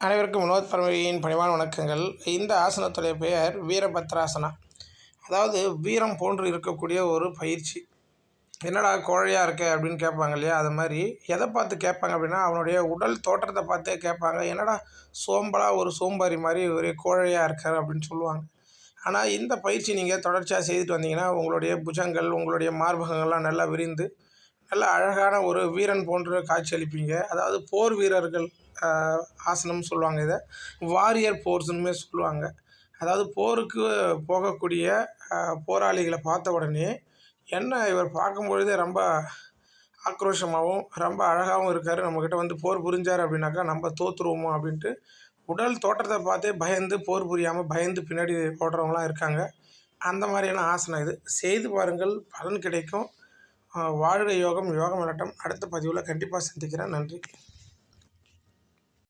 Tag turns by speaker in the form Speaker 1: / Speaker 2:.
Speaker 1: அனைவருக்கும் வினோத் பரமவியின் பணிவான வணக்கங்கள். இந்த ஆசனத்துடைய பெயர் வீரபத்ராசனா. அதாவது வீரம் போன்று இருக்கக்கூடிய ஒரு பயிற்சி. என்னடா கோழையாக இருக்க அப்படின்னு கேட்பாங்க இல்லையா? அது மாதிரி எதை பார்த்து கேட்பாங்க அப்படின்னா, அவனுடைய உடல் தோற்றத்தை பார்த்தே கேட்பாங்க. என்னடா சோம்பலாக ஒரு சோம்பாரி மாதிரி ஒரு கோழையாக இருக்கார் அப்படின்னு சொல்லுவாங்க. ஆனால் இந்த பயிற்சி நீங்கள் தொடர்ச்சியாக செய்துட்டு வந்தீங்கன்னா, உங்களுடைய புஜங்கள், உங்களுடைய மார்பகங்கள்லாம் நல்லா விரிந்து நல்ல அழகான ஒரு வீரன் போன்று காட்சியளிப்பீங்க. அதாவது போர் வீரர்கள் ஆசனம் சொல்லுவாங்க. இதை வாரியர் போர்ஸுன்னுமே சொல்லுவாங்க. அதாவது போருக்கு போகக்கூடிய போராளிகளை பார்த்த உடனே என்ன இவர் பார்க்கும்பொழுதே ரொம்ப ஆக்ரோஷமாகவும் ரொம்ப அழகாகவும் இருக்கார், நம்மக்கிட்ட வந்து போர் புரிஞ்சார் அப்படின்னாக்கா நம்ம தோற்றுருவோமோ அப்படின்ட்டு உடல் தோற்றத்தை பார்த்தே பயந்து போர் புரியாமல் பயந்து பின்னாடி ஓடுறவங்களாம் இருக்காங்க. அந்த மாதிரியான ஆசனம் இது. செய்து பாருங்கள், பலன் கிடைக்கும். வாழ்க யோகம், யோகம் விளட்டம். அடுத்த பதிவில் கண்டிப்பாக சந்திக்கிறேன். நன்றி.